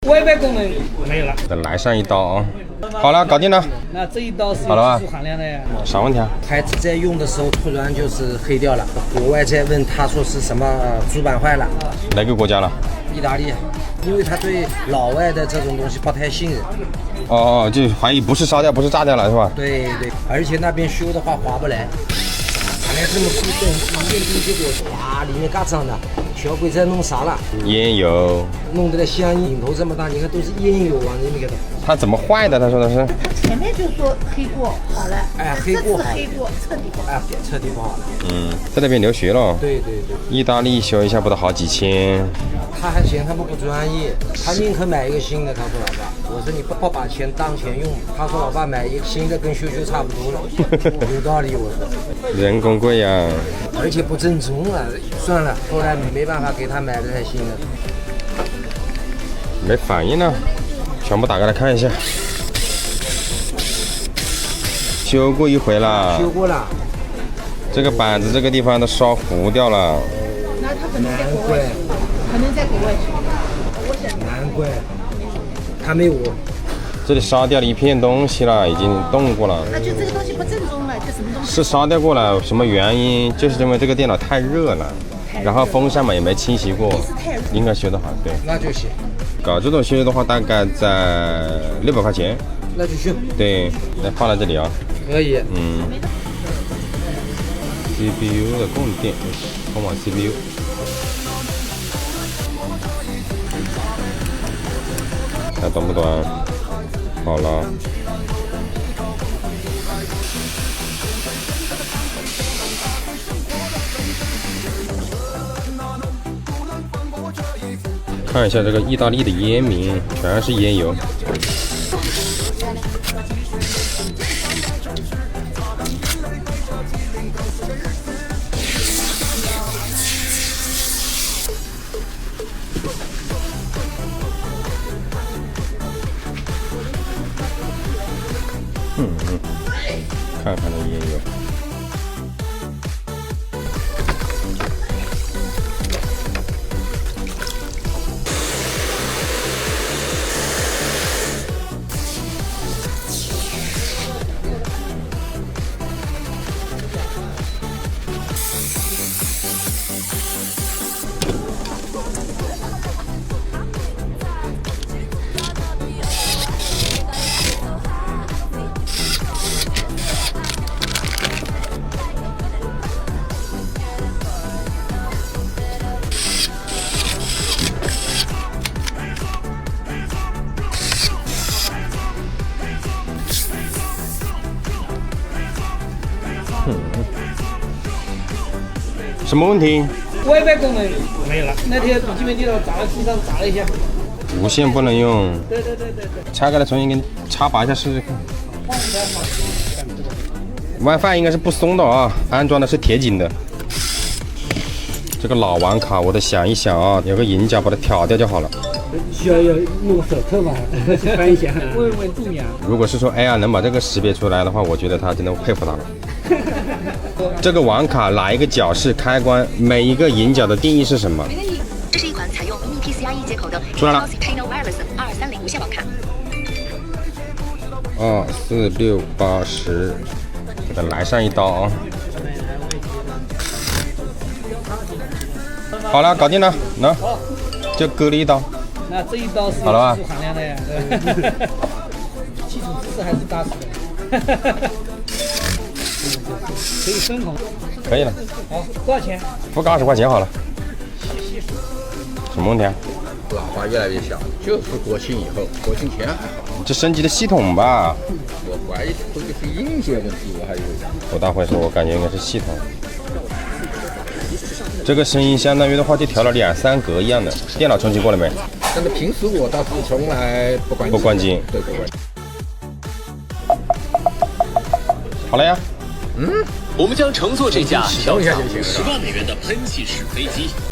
WiFi 功能没有了。再来上一刀啊！好了，搞定了。那这一刀是好了吧有技术含量的呀。啥问题啊？孩子在用的时候突然就是黑掉了，国外在问他说是什么主板坏了，哪个国家了？意大利，因为他对老外的这种东西不太信任。哦，就怀疑不是烧掉，不是炸掉了是吧？对对，而且那边修的话划不来。看来这么酷动，验定结果，哇，里面嘎脏的，小鬼在弄啥了？烟油，弄得像影头这么大，你看都是烟油啊，你们给他。它怎么坏的？他说的是。他前面就说黑锅好了，哎，黑锅好了，黑锅彻底不好，哎，彻底不好了。在那边留学了。对对对，意大利修一下不得好几千。他还嫌他们不专业，他宁可买一个新的。他说老爸，我说你不把钱当钱用。他说老爸买一个新的跟修差不多了，有道理。我说人工贵呀、而且不正宗啊，算了，后来没办法给他买的台新的。没反应呢，全部打开来看一下。修过一回了，修过了，这个板子这个地方都烧糊掉了。那他可能在国外，我想难怪他没有。这里烧掉了一片东西了，已经动过了。那就这个东西不正宗了，就什么东西？是烧掉过了，什么原因？就是因为这个电脑太热了，然后风扇嘛也没清洗过，应该修得好。对，那就行，搞这种修的话大概在600块钱。那就修。对，来放在这里啊。可以。CPU 的供电，通往 CPU。看短不短？好了。看一下这个意大利的烟民，全是烟油。看看这烟油。什么问题 ？WiFi 功能没有了。那天笔记本电脑砸了地上砸了一下。无线不能用。对。拆开来重新给你插拔一下试试看。WiFi 应该是不松的啊，安装的是铁紧的。这个老网卡我得想一想啊，有个银角把它挑掉就好了。需要弄个手册吧，翻一下，问度娘。如果是说 AR 能把这个识别出来的话，我觉得他真的佩服他了。这个网卡哪一个角是开关？每一个银角的定义是什么？这是一款采用 Mini PCIe 接口的出来了 Chino Wireless 2230无线网卡。2、4、6、8、10，给它来上一刀啊！好了，搞定了，那就割了一刀。那这一刀是好了吧有技术含量的呀，基础知识还是扎实的。可以分红。可以了。好，多少钱？付个20块钱好了。什么问题啊？喇叭越来越小，就是国庆以后，国庆前还好。这升级的系统吧？我怀疑会不会是硬件问题，我还以为。不大会说，我感觉应该是系统。这个声音相当于的话就调了2、3格一样的。电脑重启过了没？但是平时我倒是从来不关机。不关机。对，不关机。好了呀。我们将乘坐这架动一下就行10万美元的喷气式飞机。